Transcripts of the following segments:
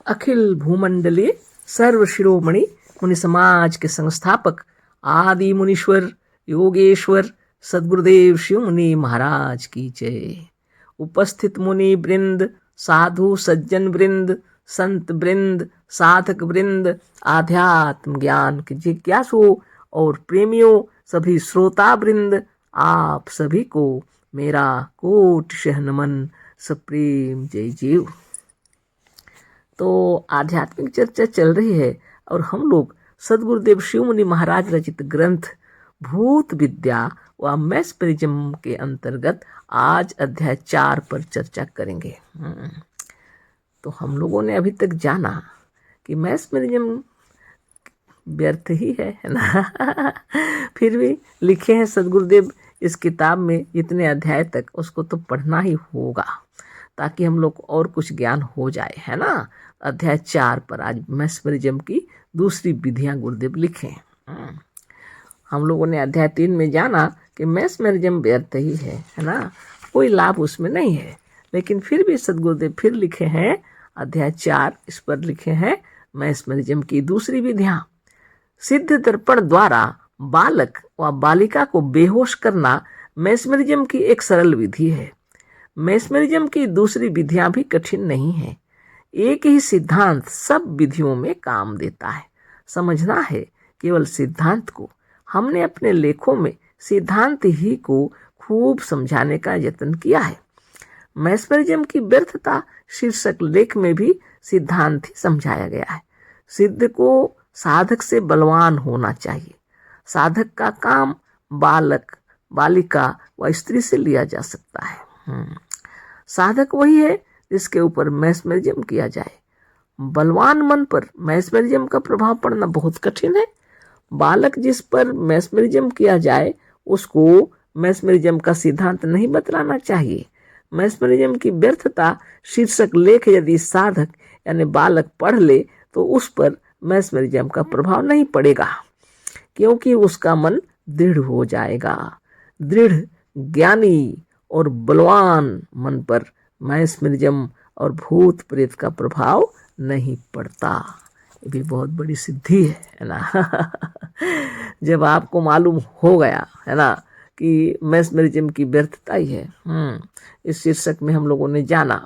अखिल भूमंडलीय सर्व शिरोमणि मुनि समाज के संस्थापक आदि मुनीश्वर योगेश्वर सद्गुरुदेव शिव मुनि महाराज की जय। उपस्थित मुनि वृंद, साधु सज्जन वृंद, संत वृंद, साधक वृंद, आध्यात्म ज्ञान के जिज्ञासु और प्रेमियों, सभी श्रोता वृंद, आप सभी को मेरा कोटिशः नमन, सप्रेम जय जीव। तो आध्यात्मिक चर्चा चल रही है और हम लोग सद्गुरुदेव शिव मुनि महाराज रचित ग्रंथ भूत विद्या व मैस्मरिज्म के अंतर्गत आज अध्याय 4 पर चर्चा करेंगे। तो हम लोगों ने अभी तक जाना कि मैस्मरिज्म व्यर्थ ही है ना। फिर भी लिखे हैं सद्गुरुदेव इस किताब में जितने अध्याय तक, उसको तो पढ़ना ही होगा ताकि हम लोग को और कुछ ज्ञान हो जाए, है ना। अध्याय 4 पर आज मैस्मरिज्म की दूसरी विधियां गुरुदेव लिखे। हम लोगों ने अध्याय 3 में जाना कि मैस्मरिज्म व्यर्थ ही है ना, कोई लाभ उसमें नहीं है। लेकिन फिर भी सद्गुरुदेव फिर लिखे हैं अध्याय 4, इस पर लिखे हैं मैस्मरिज्म की दूसरी विधियां। सिद्ध दर्पण द्वारा बालक व बालिका को बेहोश करना मैस्मरिज्म की एक सरल विधि है। मैस्मरिज्म की दूसरी विधियां भी कठिन नहीं है। एक ही सिद्धांत सब विधियों में काम देता है। समझना है केवल सिद्धांत को। हमने अपने लेखों में सिद्धांत ही को खूब समझाने का यत्न किया है। मैस्मरिज्म की व्यर्थता शीर्षक लेख में भी सिद्धांत ही समझाया गया है। सिद्ध को साधक से बलवान होना चाहिए। साधक का काम बालक, बालिका व स्त्री से लिया जा सकता है। साधक वही है जिसके ऊपर मैस्मरिज्म किया जाए। बलवान मन पर मैस्मरिज्म का प्रभाव पड़ना बहुत कठिन है। बालक जिस पर मैस्मरिज्म किया जाए उसको मैस्मरिज्म का सिद्धांत नहीं बतलाना चाहिए। मैस्मरिज्म की व्यर्थता शीर्षक लेख यदि साधक यानी बालक पढ़ ले तो उस पर मैस्मरिज्म का प्रभाव नहीं पड़ेगा, क्योंकि उसका मन दृढ़ हो जाएगा। दृढ़, ज्ञानी और बलवान मन पर मैस्मरिज्म और भूत प्रेत का प्रभाव नहीं पड़ता। ये भी बहुत बड़ी सिद्धि है ना। जब आपको मालूम हो गया है ना कि मैस्मरिज्म की व्यर्थता ही है। इस शीर्षक में हम लोगों ने जाना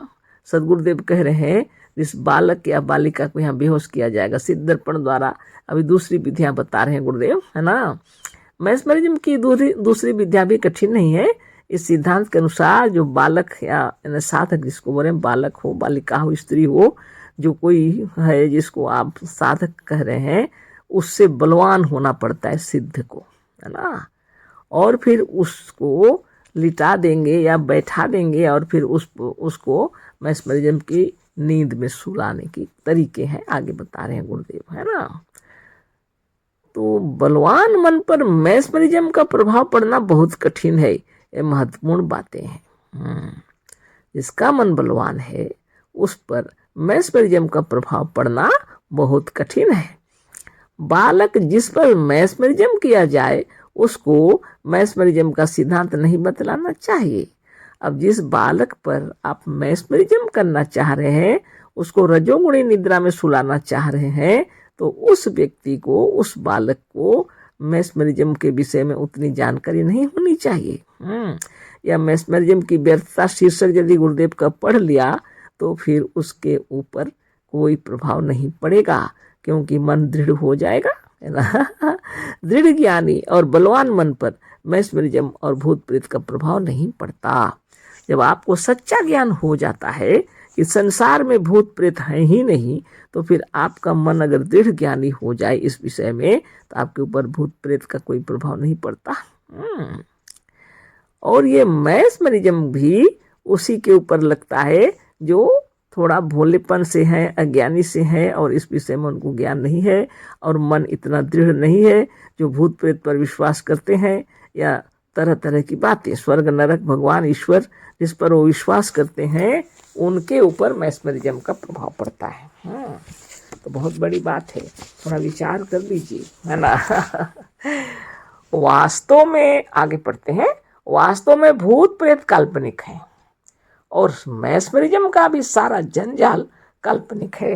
सद्गुरुदेव कह रहे हैं जिस बालक या बालिका को यहाँ बेहोश किया जाएगा सिद्ध दर्पण द्वारा। अभी दूसरी विधियां बता रहे हैं गुरुदेव, है ना। मैस्मरिज्म की दूसरी विद्या भी कठिन नहीं है। इस सिद्धांत के अनुसार जो बालक या साधक, जिसको बोले बालक हो, बालिका हो, स्त्री हो, जो कोई है जिसको आप साधक कह रहे हैं, उससे बलवान होना पड़ता है सिद्ध को, है ना। और फिर उसको लिटा देंगे या बैठा देंगे और फिर उसको मैस्मरिज्म की नींद में सुलाने की तरीके हैं, आगे बता रहे हैं गुरुदेव, है ना। तो बलवान मन पर मैस्मरिज्म का प्रभाव पड़ना बहुत कठिन है। ये महत्वपूर्ण बातें हैं। जिसका मन बलवान है उस पर मैस्मरिज्म का प्रभाव पड़ना बहुत कठिन है। बालक जिस पर मैस्मरिज्म किया जाए उसको मैस्मरिज्म का सिद्धांत नहीं बतलाना चाहिए। अब जिस बालक पर आप मैस्मरिज्म करना चाह रहे हैं, उसको रजोगुणी निद्रा में सुलाना चाह रहे हैं, तो उस व्यक्ति को, उस बालक को मैस्मरिज्म के विषय में उतनी जानकारी नहीं होनी चाहिए। या मैस्मरिज्म की व्यर्थता शीर्षक यदि गुरुदेव का पढ़ लिया तो फिर उसके ऊपर कोई प्रभाव नहीं पड़ेगा, क्योंकि मन दृढ़ हो जाएगा, है ना। दृढ़, ज्ञानी और बलवान मन पर मैस्मरिज्म और भूत प्रेत का प्रभाव नहीं पड़ता। जब आपको सच्चा ज्ञान हो जाता है कि संसार में भूत प्रेत है ही नहीं, तो फिर आपका मन अगर दृढ़ ज्ञानी हो जाए इस विषय में, तो आपके ऊपर भूत प्रेत का कोई प्रभाव नहीं पड़ता। और ये मैस्मरिज्म भी उसी के ऊपर लगता है जो थोड़ा भोलेपन से है, अज्ञानी से है और इस विषय में उनको ज्ञान नहीं है और मन इतना दृढ़ नहीं है, जो भूत प्रेत पर विश्वास करते हैं या तरह तरह की बातें, स्वर्ग नरक, भगवान, ईश्वर, जिस पर वो विश्वास करते हैं, उनके ऊपर मैस्मरिज्म का प्रभाव पड़ता है। तो बहुत बड़ी बात है, थोड़ा विचार कर लीजिए, है ना। वास्तव में आगे पढ़ते हैं। वास्तव में भूत प्रेत काल्पनिक है और मैस्मरिज्म का भी सारा जंजाल काल्पनिक है।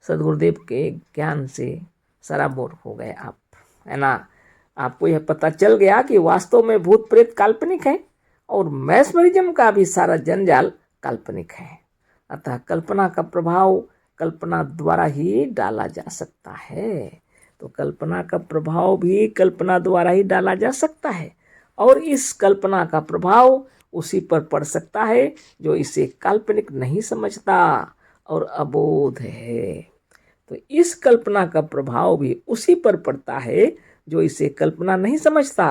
सदगुरुदेव के ज्ञान से सराबोर हो गए आप, है ना। आपको यह पता चल गया कि वास्तव में भूत प्रेत काल्पनिक है और मैस्मरिज्म का भी सारा जंजाल काल्पनिक है। अतः कल्पना का प्रभाव कल्पना द्वारा ही डाला जा सकता है। तो कल्पना का प्रभाव भी कल्पना द्वारा ही डाला जा सकता है, और इस कल्पना का प्रभाव उसी पर पड़ सकता है जो इसे काल्पनिक नहीं समझता और अबोध है। तो इस कल्पना का प्रभाव भी उसी पर पड़ता है जो इसे कल्पना नहीं समझता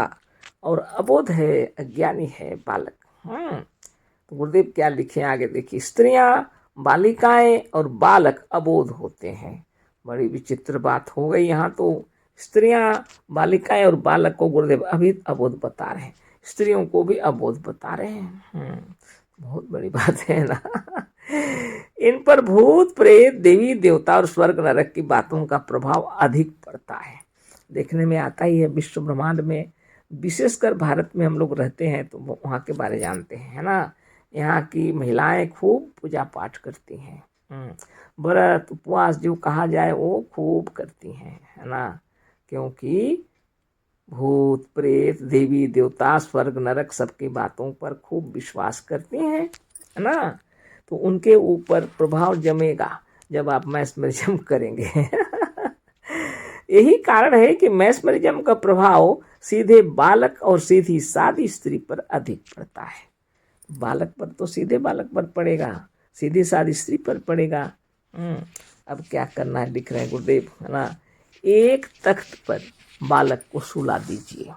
और अबोध है, अज्ञानी है, बालक। तो गुरुदेव क्या लिखे आगे देखिए। स्त्रियां, बालिकाएं और बालक अबोध होते हैं। बड़ी विचित्र बात हो गई यहाँ तो। स्त्रियां, बालिकाएं और बालक को गुरुदेव अभी अबोध बता रहे हैं, स्त्रियों को भी अबोध बता रहे हैं। बहुत बड़ी बात है ना। इन पर भूत प्रेत, देवी देवता और स्वर्ग नरक की बातों का प्रभाव अधिक पड़ता है। देखने में आता ही है, विश्व ब्रह्मांड में, विशेषकर भारत में हम लोग रहते हैं तो वहाँ के बारे जानते हैं, है ना। यहाँ की महिलाएं खूब पूजा पाठ करती हैं, व्रत उपवास जो कहा जाए वो खूब करती हैं, है ना। क्योंकि भूत प्रेत, देवी देवता, स्वर्ग नरक सबकी बातों पर खूब विश्वास करती हैं, है ना। तो उनके ऊपर प्रभाव जमेगा जब आप मैस्मरिज्म करेंगे। यही कारण है कि मैस्मरिज्म का प्रभाव सीधे बालक और सीधी सादी स्त्री पर अधिक पड़ता है। बालक पर तो सीधे बालक पर पड़ेगा, सीधी सादी स्त्री पर पड़ेगा। अब क्या करना है लिख रहे हैं गुरुदेव, है ना। एक तख्त पर बालक को सुला दीजिए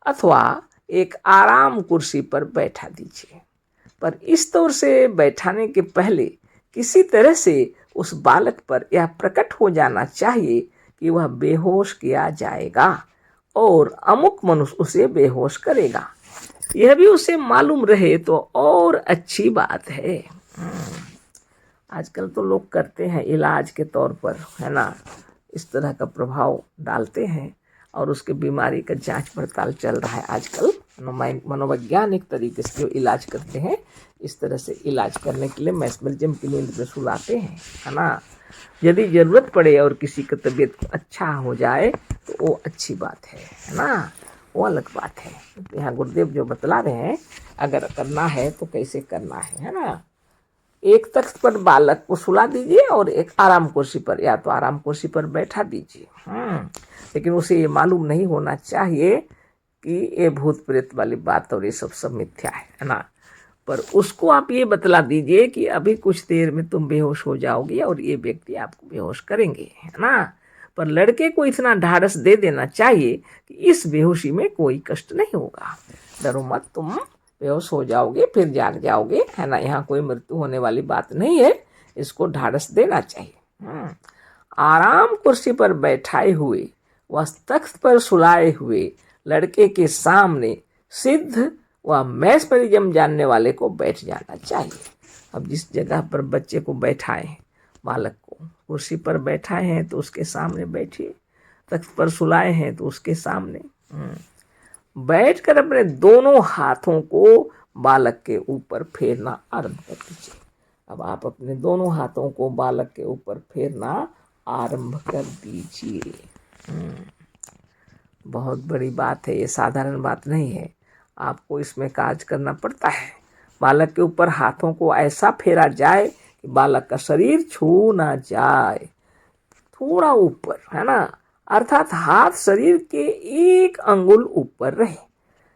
अथवा एक आराम कुर्सी पर बैठा दीजिए, पर इस तौर से बैठाने के पहले किसी तरह से उस बालक पर यह प्रकट हो जाना चाहिए कि वह बेहोश किया जाएगा और अमुक मनुष्य उसे बेहोश करेगा। यह भी उसे मालूम रहे तो और अच्छी बात है। आजकल तो लोग करते हैं इलाज के तौर पर, है ना, इस तरह का प्रभाव डालते हैं और उसके बीमारी का जांच पड़ताल चल रहा है आजकल। मनोवैज्ञानिक तरीके से जो इलाज करते हैं, इस तरह से इलाज करने के लिए मैस्मरिज्म की नींद में सुलाते हैं, है ना। यदि ज़रूरत पड़े और किसी की तबीयत अच्छा हो जाए तो वो अच्छी बात है ना, वो अलग बात है। तो यहाँ गुरुदेव जो बतला रहे हैं, अगर करना है तो कैसे करना है ना। एक तख्त पर बालक को सुला दीजिए और एक आराम कुर्सी पर, या तो आराम कुर्सी पर बैठा दीजिए। लेकिन उसे ये मालूम नहीं होना चाहिए कि ये भूत प्रेत वाली बात और ये सब मिथ्या है ना। पर उसको आप ये बतला दीजिए कि अभी कुछ देर में तुम बेहोश हो जाओगे और ये व्यक्ति आपको बेहोश करेंगे, है ना। पर लड़के को इतना ढाढ़स दे देना चाहिए कि इस बेहोशी में कोई कष्ट नहीं होगा, डरो मत, तुम बेहोश हो जाओगे फिर जाग जाओगे, है ना। यहाँ कोई मृत्यु होने वाली बात नहीं है, इसको ढाढ़स देना चाहिए। आराम कुर्सी पर बैठाए हुए व तख्त पर सुलाए हुए लड़के के सामने सिद्ध व मैस्मरिज्म जानने वाले को बैठ जाना चाहिए। अब जिस जगह पर बच्चे को बैठाए, बालक को कुर्सी पर बैठाए हैं तो उसके सामने बैठिए, तख्त पर सुलाए हैं तो उसके सामने बैठकर अपने दोनों हाथों को बालक के ऊपर फेरना आरंभ कर दीजिए। अब आप अपने दोनों हाथों को बालक के ऊपर फेरना आरंभ कर दीजिए। बहुत बड़ी बात है, ये साधारण बात नहीं है, आपको इसमें कार्य करना पड़ता है। बालक के ऊपर हाथों को ऐसा फेरा जाए कि बालक का शरीर छू ना जाए, थोड़ा ऊपर, है ना, अर्थात हाथ शरीर के 1 अंगुल ऊपर रहे।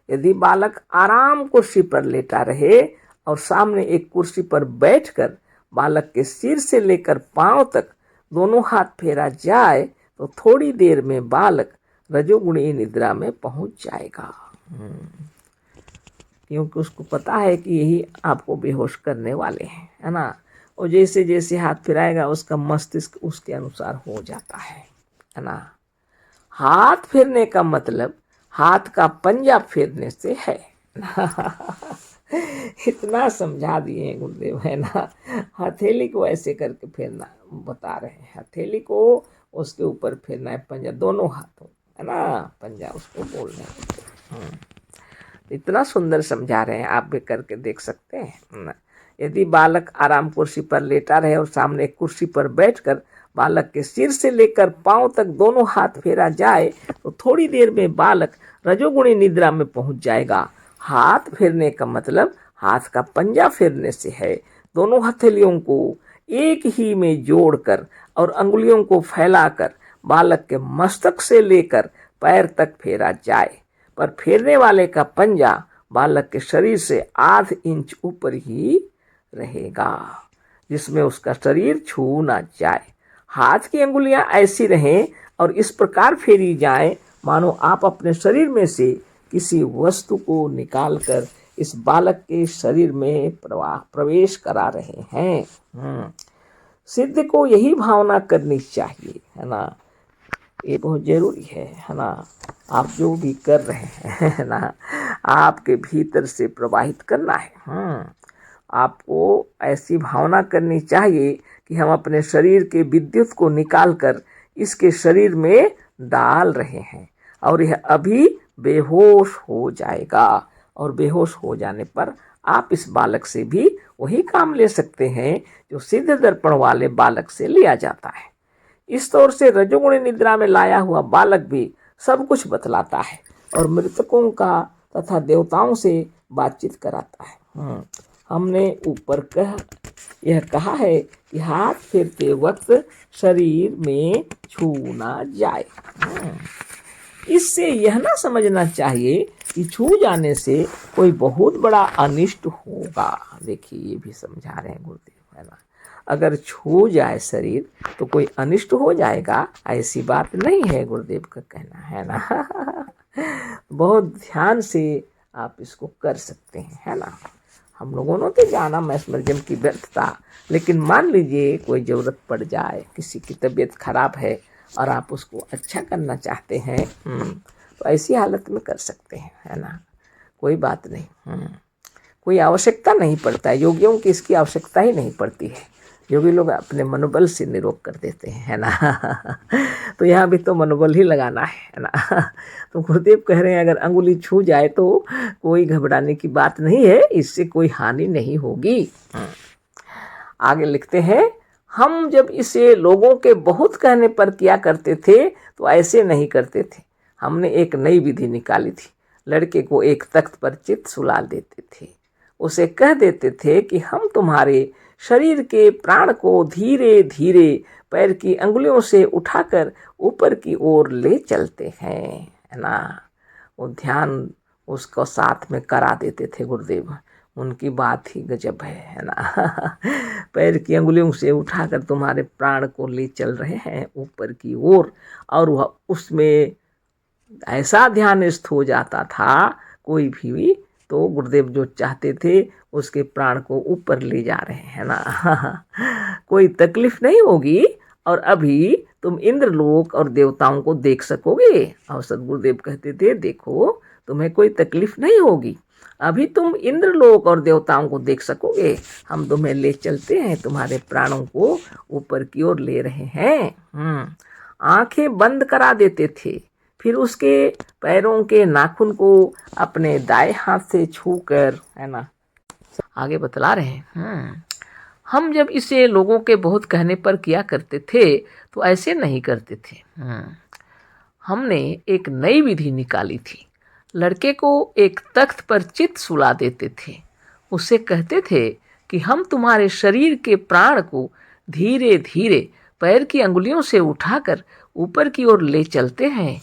यदि बालक आराम कुर्सी पर लेटा रहे और सामने एक कुर्सी पर बैठकर बालक के सिर से लेकर पांव तक दोनों हाथ फेरा जाए तो थोड़ी देर में बालक रजोगुणी निद्रा में पहुंच जाएगा। क्योंकि उसको पता है कि यही आपको बेहोश करने वाले हैं, है ना। और जैसे जैसे हाथ फिराएगा उसका मस्तिष्क उसके अनुसार हो जाता है ना। हाथ फेरने का मतलब हाथ का पंजा फेरने से है। इतना समझा दिए हैं गुरुदेव, है ना। हथेली को ऐसे करके फेरना बता रहे हैं, हथेली को उसके ऊपर फेरना है, पंजा दोनों हाथों, है ना, पंजा उसको बोल रहे हैं। इतना सुंदर समझा रहे हैं, आप भी करके देख सकते हैं ना। यदि बालक आराम कुर्सी पर लेटा रहे और सामने एक कुर्सी पर बैठकर बालक के सिर से लेकर पांव तक दोनों हाथ फेरा जाए तो थोड़ी देर में बालक रजोगुणी निद्रा में पहुंच जाएगा। हाथ फेरने का मतलब हाथ का पंजा फेरने से है। दोनों हथेलियों को एक ही में जोड़कर और अंगुलियों को फैलाकर बालक के मस्तक से लेकर पैर तक फेरा जाए, पर फेरने वाले का पंजा बालक के शरीर से आध इंच ऊपर ही रहेगा, जिसमें उसका शरीर छू ना जाए। हाथ की अंगुलियां ऐसी रहें और इस प्रकार फेरी जाएं मानो आप अपने शरीर में से किसी वस्तु को निकालकर इस बालक के शरीर में प्रवेश करा रहे हैं। सिद्ध को यही भावना करनी चाहिए, है ना। ये बहुत जरूरी है ना। आप जो भी कर रहे हैं, है ना, आपके भीतर से प्रवाहित करना है। आपको ऐसी भावना करनी चाहिए कि हम अपने शरीर के विद्युत को निकालकर इसके शरीर में डाल रहे हैं और यह अभी बेहोश हो जाएगा, और बेहोश हो जाने पर आप इस बालक से भी वही काम ले सकते हैं जो सिद्ध दर्पण वाले बालक से लिया जाता है। इस तौर से रजोगुणी निद्रा में लाया हुआ बालक भी सब कुछ बतलाता है और मृतकों का तथा देवताओं से बातचीत कराता है। हमने ऊपर यह कहा है कि हाथ फेरते वक्त शरीर में छू ना जाए। इससे यह ना समझना चाहिए कि छू जाने से कोई बहुत बड़ा अनिष्ट होगा। देखिए, ये भी समझा रहे हैं गुरुदेव, है ना। अगर छू जाए शरीर तो कोई अनिष्ट हो जाएगा, ऐसी बात नहीं है, गुरुदेव का कहना है ना। बहुत ध्यान से आप इसको कर सकते हैं, है ना। हम लोगों ने तो जाना मैस्मरिज्म की व्यर्थता, लेकिन मान लीजिए कोई ज़रूरत पड़ जाए, किसी की तबीयत खराब है और आप उसको अच्छा करना चाहते हैं, तो ऐसी हालत में कर सकते हैं, है ना। कोई बात नहीं, कोई आवश्यकता नहीं पड़ता है। योगियों की इसकी आवश्यकता ही नहीं पड़ती है। योगी लोग अपने मनोबल से निरोग कर देते हैं, है ना। तो यहाँ भी तो मनोबल ही लगाना है ना। तो गुरुदेव कह रहे हैं अगर अंगुली छू जाए तो कोई घबराने की बात नहीं है, इससे कोई हानि नहीं होगी। आगे लिखते हैं, हम जब इसे लोगों के बहुत कहने पर किया करते थे तो ऐसे नहीं करते थे। हमने एक नई विधि निकाली थी। लड़के को एक तख्त पर चित सुला देते थे। उसे कह देते थे कि हम तुम्हारे शरीर के प्राण को धीरे धीरे पैर की अंगुलियों से उठाकर ऊपर की ओर ले चलते हैं, है ना। वो ध्यान उसको साथ में करा देते थे गुरुदेव। उनकी बात ही गजब है ना। पैर की अंगुलियों से उठाकर तुम्हारे प्राण को ले चल रहे हैं ऊपर की ओर, और वह उसमें ऐसा ध्यानस्थ हो जाता था कोई भी, तो गुरुदेव जो चाहते थे उसके प्राण को ऊपर ले जा रहे हैं ना। कोई तकलीफ नहीं होगी और अभी तुम इंद्रलोक और देवताओं को देख सकोगे। और सदगुरुदेव कहते थे देखो तुम्हें कोई तकलीफ नहीं होगी, अभी तुम इंद्रलोक और देवताओं को देख सकोगे। हम तुम्हें ले चलते हैं, तुम्हारे प्राणों को ऊपर की ओर ले रहे हैं। आंखें बंद करा देते थे, फिर उसके पैरों के नाखून को अपने दाएं हाथ से छूकर, है ना, आगे बतला रहे हैं। हम जब इसे लोगों के बहुत कहने पर किया करते थे तो ऐसे नहीं करते थे। हमने एक नई विधि निकाली थी। लड़के को एक तख्त पर चित सुला देते थे। उससे कहते थे कि हम तुम्हारे शरीर के प्राण को धीरे धीरे पैर की अंगुलियों से उठाकर ऊपर की ओर ले चलते हैं।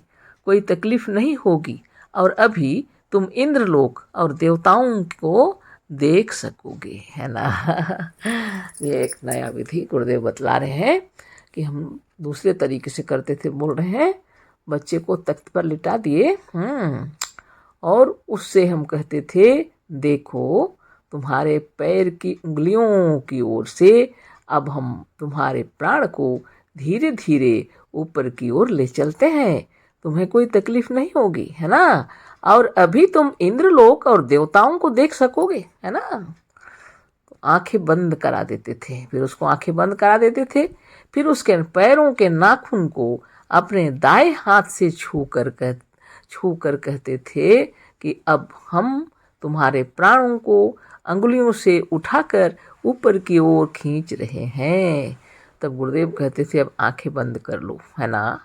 कोई तकलीफ नहीं होगी और अभी तुम इंद्रलोक और देवताओं को देख सकोगे, है ना। ये एक नया विधि गुरुदेव बतला रहे हैं कि हम दूसरे तरीके से करते थे। बोल रहे हैं बच्चे को तख्त पर लिटा दिए और उससे हम कहते थे देखो तुम्हारे पैर की उंगलियों की ओर से अब हम तुम्हारे प्राण को धीरे धीरे ऊपर की ओर ले चलते हैं, तुम्हें कोई तकलीफ नहीं होगी, है ना। और अभी तुम इंद्रलोक और देवताओं को देख सकोगे, है ना। तो आंखें बंद करा देते थे, फिर उसको आंखें बंद करा देते थे, फिर उसके पैरों के नाखून को अपने दाएं हाथ से छू कर कहते थे कि अब हम तुम्हारे प्राणों को अंगुलियों से उठाकर ऊपर की ओर खींच रहे हैं। तब गुरुदेव कहते थे अब आंखें बंद कर लो, है ना,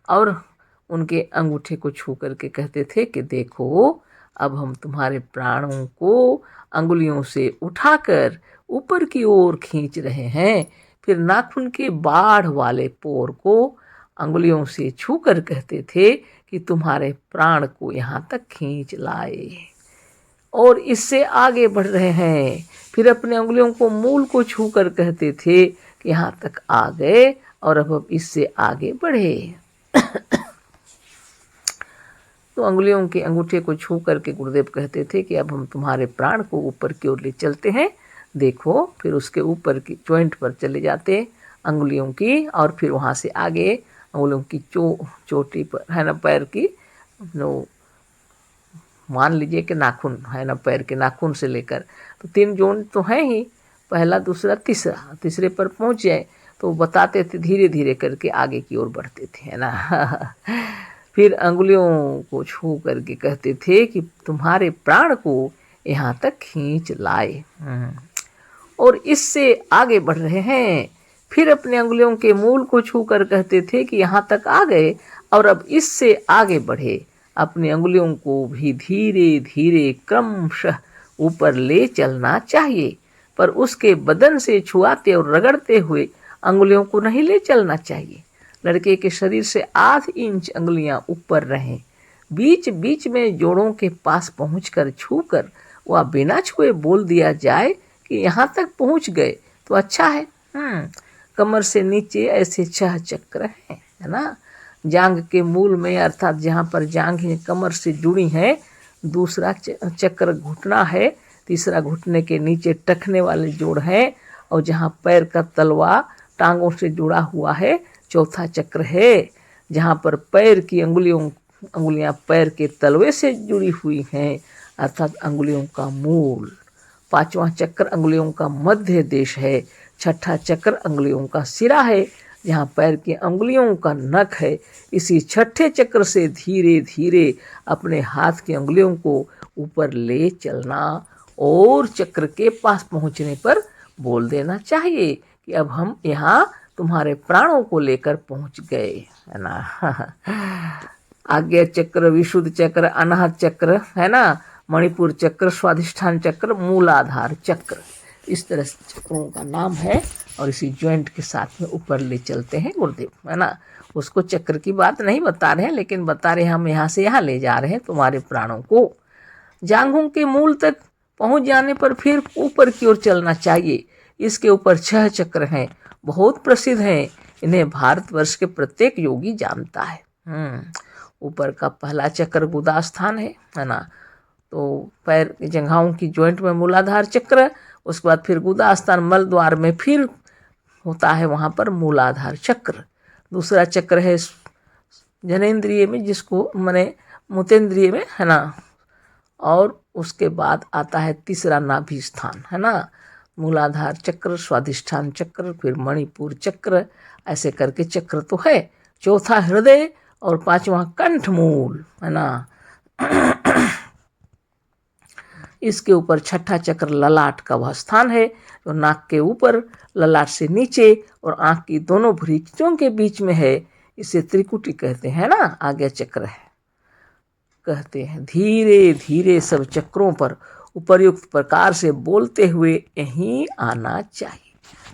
और उनके अंगूठे को छू करके कहते थे कि देखो अब हम तुम्हारे प्राणों को अंगुलियों से उठाकर ऊपर की ओर खींच रहे हैं। फिर नाखून के बाढ़ वाले पोर को अंगुलियों से छूकर कहते थे कि तुम्हारे प्राण को यहाँ तक खींच लाए, और इससे आगे बढ़ रहे हैं। फिर अपने अंगुलियों को मूल को छूकर कहते थे कि यहाँ तक आ गए और अब इससे आगे बढ़े। तो अंगुलियों के अंगूठे को छू करके गुरुदेव कहते थे कि अब हम तुम्हारे प्राण को ऊपर की ओर ले चलते हैं। देखो, फिर उसके ऊपर की जॉइंट पर चले जाते अंगुलियों की, और फिर वहाँ से आगे अंगुलियों की चोटी पर, है ना, पैर की, नो, मान लीजिए कि नाखून है ना, पैर के नाखून से लेकर, तो 3 जॉइंट तो हैं ही, पहला दूसरा तीसरा, तीसरे पर पहुँच जाए तो बताते थे, धीरे धीरे करके आगे की ओर बढ़ते थे, है ना। फिर अंगुलियों को छू करके कहते थे कि तुम्हारे प्राण को यहाँ तक खींच लाए, और इससे आगे बढ़ रहे हैं। फिर अपने अंगुलियों के मूल को छूकर कहते थे कि यहाँ तक आ गए और अब इससे आगे बढ़े। अपनी अंगुलियों को भी धीरे धीरे क्रमशः ऊपर ले चलना चाहिए, पर उसके बदन से छुआते और रगड़ते हुए अंगुलियों को नहीं ले चलना चाहिए। लड़के के शरीर से आध इंच अंगुलियां ऊपर रहें। बीच बीच में जोड़ों के पास पहुंचकर छूकर वह बिना छुए बोल दिया जाए कि यहाँ तक पहुंच गए तो अच्छा है। कमर से नीचे ऐसे 6 चक्र हैं, है ना। जांघ के मूल में, अर्थात जहाँ पर जांघें कमर से जुड़ी हैं, दूसरा चक्र घुटना है, तीसरा घुटने के नीचे टखने वाले जोड़ है, और जहाँ पैर का तलवा टांगों से जुड़ा हुआ है, चौथा चक्र है। जहाँ पर पैर की अंगुलियां पैर के तलवे से जुड़ी हुई हैं, अर्थात अंगुलियों का मूल। 5वां चक्र अंगुलियों का मध्य देश है। 6ठा चक्र अंगुलियों का सिरा है, जहाँ पैर की अंगुलियों का नख है। इसी 6ठे चक्र से धीरे धीरे अपने हाथ की अंगुलियों को ऊपर ले चलना, और चक्र के पास पहुँचने पर बोल देना चाहिए कि अब हम यहाँ तुम्हारे प्राणों को लेकर पहुंच गए, है ना। आज्ञा चक्र, विशुद्ध चक्र, अनाहत चक्र, है ना, मणिपुर चक्र, स्वाधिष्ठान चक्र, मूलाधार चक्र, इस तरह से चक्रों का नाम है। और इसी जॉइंट के साथ में ऊपर ले चलते हैं गुरुदेव, है ना। उसको चक्र की बात नहीं बता रहे हैं, लेकिन बता रहे हैं हम यहाँ से यहाँ ले जा रहे हैं तुम्हारे प्राणों को। जांघों के मूल तक पहुँच जाने पर फिर ऊपर की ओर चलना चाहिए। इसके ऊपर 6 चक्र हैं, बहुत प्रसिद्ध हैं। इन्हें भारतवर्ष के प्रत्येक योगी जानता है। ऊपर का पहला चक्र गुदास्थान है ना। तो पैर की जंघाओं की जॉइंट में मूलाधार चक्र, उसके बाद फिर गुदास्थान मल द्वार में फिर होता है, वहाँ पर मूलाधार चक्र। दूसरा चक्र है जनेंद्रिय में, जिसको माने मूतेंद्रिय में, है ना। और उसके बाद आता है तीसरा नाभि स्थान, है ना। मूलाधार चक्र, स्वाधिष्ठान चक्र, फिर मणिपुर चक्र, ऐसे करके चक्र तो है। चौथा हृदय और 5वां कंठ मूल, है ना। इसके ऊपर 6ठा चक्र ललाट का वह स्थान है जो नाक के ऊपर, ललाट से नीचे और आंख की दोनों भुरीचों के बीच में है। इसे त्रिकुटी कहते हैं ना। आज्ञा चक्र है, कहते हैं धीरे धीरे सब चक्रों पर उपर्युक्त प्रकार से बोलते हुए यहीं आना चाहिए।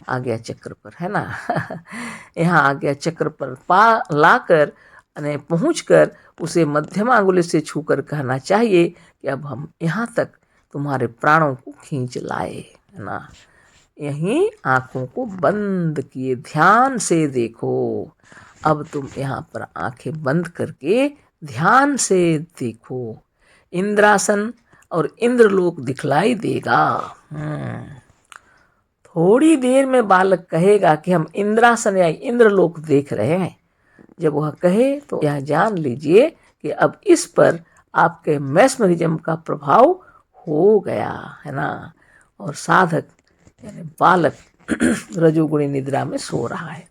आज्ञा चक्र पर, है ना। यहाँ आज्ञा चक्र पर लाकर पहुँच कर उसे मध्यमा अंगुली से छूकर कहना चाहिए कि अब हम यहाँ तक तुम्हारे प्राणों को खींच लाए, है ना। यहीं आँखों को बंद किए ध्यान से देखो। अब तुम यहाँ पर आंखें बंद करके ध्यान से देखो। इंद्रासन और इंद्रलोक दिखलाई देगा। थोड़ी देर में बालक कहेगा कि हम इंद्रासन या इंद्रलोक देख रहे हैं। जब वह कहे तो यह जान लीजिए कि अब इस पर आपके मैस्मरिज्म का प्रभाव हो गया, है ना। और साधक यानी बालक रजोगुणी निद्रा में सो रहा है।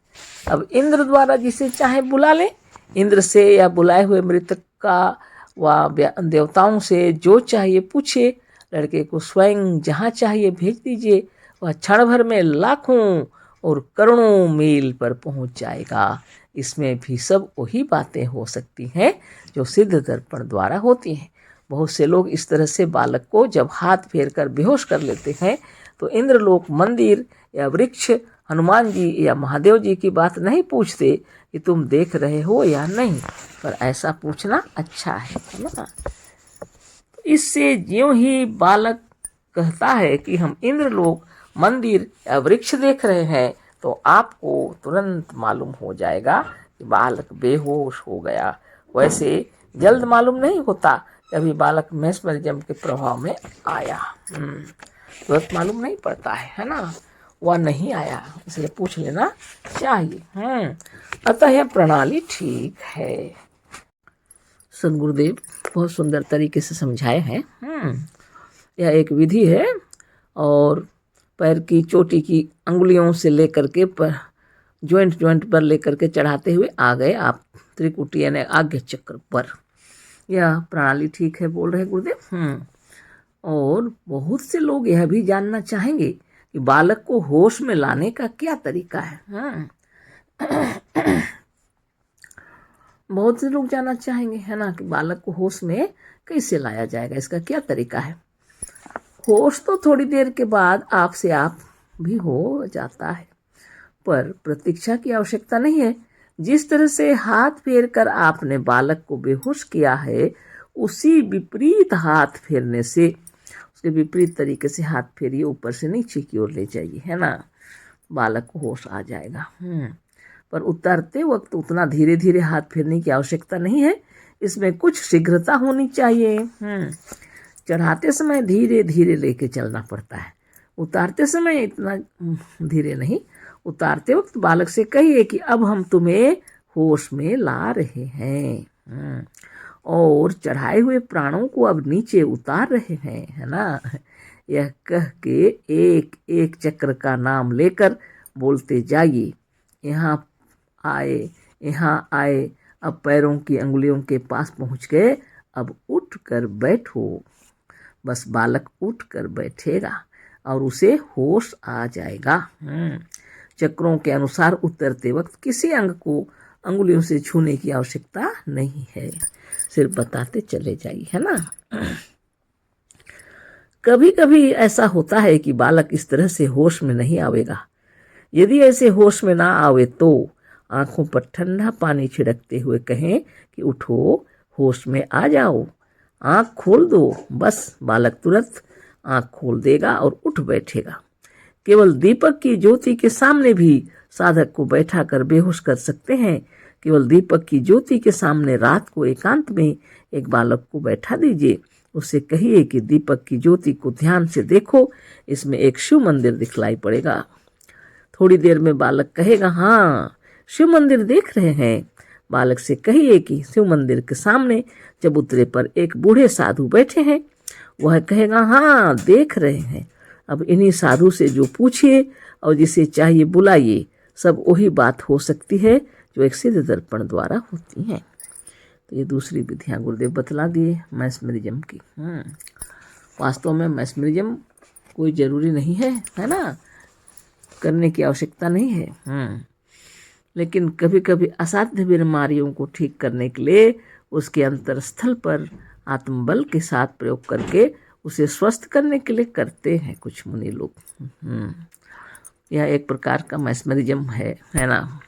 अब इंद्र द्वारा जिसे चाहे बुला ले, इंद्र से या बुलाए हुए मृतक का व देवताओं से जो चाहिए पूछे, लड़के को स्वयं जहाँ चाहिए भेज दीजिए, वह क्षण भर में लाखों और करोड़ों मील पर पहुँच जाएगा। इसमें भी सब वही बातें हो सकती हैं जो सिद्ध दर्पण द्वारा होती हैं। बहुत से लोग इस तरह से बालक को जब हाथ फेर कर बेहोश कर लेते हैं तो इंद्रलोक, मंदिर या वृक्ष, हनुमान जी या महादेव जी की बात नहीं पूछते कि तुम देख रहे हो या नहीं, पर ऐसा पूछना अच्छा है ना। इससे ज्यों ही बालक कहता है कि हम इंद्रलोक, मंदिर या वृक्ष देख रहे हैं तो आपको तुरंत मालूम हो जाएगा कि बालक बेहोश हो गया। वैसे जल्द मालूम नहीं होता कि अभी बालक मेस्मरिज्म के प्रभाव में आया। तुरंत मालूम नहीं पड़ता है ना, वह नहीं आया, इसलिए पूछ लेना चाहिए। अतः यह प्रणाली ठीक है। सदगुरुदेव बहुत सुंदर तरीके से समझाए हैं। यह एक विधि है और पैर की चोटी की अंगुलियों से लेकर के पर ज्वाइंट पर लेकर के चढ़ाते हुए आ गए आप त्रिकुटी यानी आज्ञा चक्र पर। यह प्रणाली ठीक है बोल रहे गुरुदेव। और बहुत से लोग यह भी जानना चाहेंगे कि बालक को होश में लाने का क्या तरीका है। बहुत से लोग जानना चाहेंगे है ना कि बालक को होश में कैसे लाया जाएगा, इसका क्या तरीका है। होश तो थोड़ी देर के बाद आपसे आप भी हो जाता है, पर प्रतीक्षा की आवश्यकता नहीं है। जिस तरह से हाथ फेर कर आपने बालक को बेहोश किया है, उसी विपरीत हाथ फेरने से, उसके विपरीत तरीके से हाथ फेरिए, ऊपर से नीचे की ओर ले जाइए, है ना, बालक को होश आ जाएगा। पर उतरते वक्त उतना धीरे धीरे हाथ फेरने की आवश्यकता नहीं है, इसमें कुछ शीघ्रता होनी चाहिए। चढ़ाते समय धीरे धीरे लेके चलना पड़ता है, उतारते समय इतना धीरे नहीं। उतारते वक्त बालक से कहिए कि अब हम तुम्हें होश में ला रहे हैं और चढ़ाए हुए प्राणों को अब नीचे उतार रहे हैं, है ना। यह कह के एक एक चक्र का नाम लेकर बोलते जाइए, यहाँ आए, यहाँ आए, अब पैरों की अंगुलियों के पास पहुँच गए, अब उठ कर बैठो। बस बालक उठ कर बैठेगा और उसे होश आ जाएगा। चक्रों के अनुसार उतरते वक्त किसी अंग को अंगुलियों से छूने की आवश्यकता नहीं है, सिर्फ बताते चले जाइए, है ना। कभी कभी ऐसा होता है कि बालक इस तरह से होश में नहीं आवेगा। यदि ऐसे होश में ना आवे तो आंखों पर ठंडा पानी छिड़कते हुए कहें कि उठो, होश में आ जाओ, आंख खोल दो। बस बालक तुरंत आंख खोल देगा और उठ बैठेगा। केवल दीपक की ज्योति के सामने भी साधक को बैठा कर बेहोश कर सकते हैं। केवल दीपक की ज्योति के सामने रात को एकांत में एक बालक को बैठा दीजिए, उससे कहिए कि दीपक की ज्योति को ध्यान से देखो, इसमें एक शिव मंदिर दिखलाई पड़ेगा। थोड़ी देर में बालक कहेगा, हाँ शिव मंदिर देख रहे हैं। बालक से कहिए कि शिव मंदिर के सामने चबूतरे पर एक बूढ़े साधु बैठे हैं। वह कहेगा, हाँ देख रहे हैं। अब इन्हीं साधु से जो पूछिए और जिसे चाहिए बुलाइए, सब वही बात हो सकती है जो एक सिद्ध दर्पण द्वारा होती हैं। तो ये दूसरी विधियाँ गुरुदेव बतला दिए मैस्मरिज्म की। वास्तव में मैस्मरिज्म कोई ज़रूरी नहीं है ना, करने की आवश्यकता नहीं है। लेकिन कभी कभी असाध्य बीमारियों को ठीक करने के लिए उसके अंतरस्थल पर आत्मबल के साथ प्रयोग करके उसे स्वस्थ करने के लिए करते हैं कुछ मुनि लोग। यह एक प्रकार का मैस्मरिज्म है ना।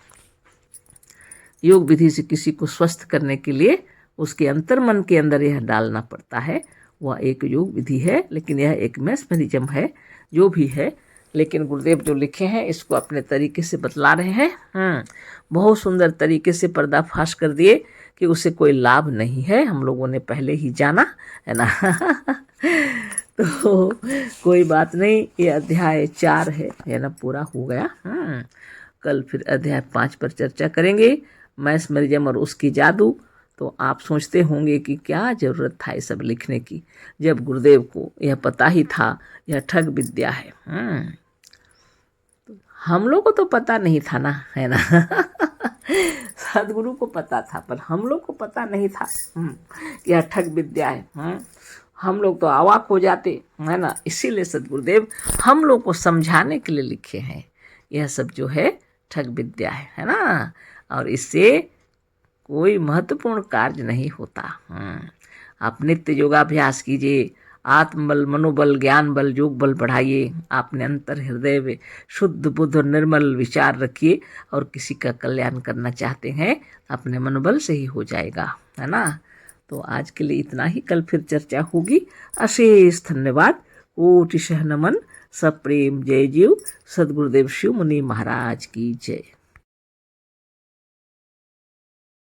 योग विधि से किसी को स्वस्थ करने के लिए उसके अंतर्मन के अंदर यह डालना पड़ता है, वह एक योग विधि है, लेकिन यह एक मैस्मरिज्म है जो भी है। लेकिन गुरुदेव जो लिखे हैं इसको अपने तरीके से बतला रहे हैं। बहुत सुंदर तरीके से पर्दाफाश कर दिए कि उसे कोई लाभ नहीं है, हम लोगों ने पहले ही जाना है ना। तो कोई बात नहीं, ये अध्याय 4 है ना, पूरा हो गया। कल फिर अध्याय 5 पर चर्चा करेंगे, मैस्मरिज्म और उसकी जादू। तो आप सोचते होंगे कि क्या ज़रूरत था ये सब लिखने की, जब गुरुदेव को यह पता ही था यह ठग विद्या है। हम लोग को तो पता नहीं था ना, है ना। सदगुरु को पता था, पर हम लोग को पता नहीं था कि यह ठग विद्या है। हम लोग तो अवाक हो जाते, है ना। इसीलिए सद्गुरुदेव हम लोग को समझाने के लिए लिखे हैं। यह सब जो है ठग विद्या है ना, और इससे कोई महत्वपूर्ण कार्य नहीं होता। आप नित्य योगाभ्यास कीजिए, आत्मबल, मनोबल, ज्ञान बल, योग बल बढ़ाइए। आपने अंतर हृदय में शुद्ध बुद्ध और निर्मल विचार रखिए, और किसी का कल्याण करना चाहते हैं अपने मनोबल से ही हो जाएगा, है ना। तो आज के लिए इतना ही, कल फिर चर्चा होगी। अशेष धन्यवाद। कोटि नमन, सप्रेम जय जीव। सद्गुरुदेव शिव मुनि महाराज की जय।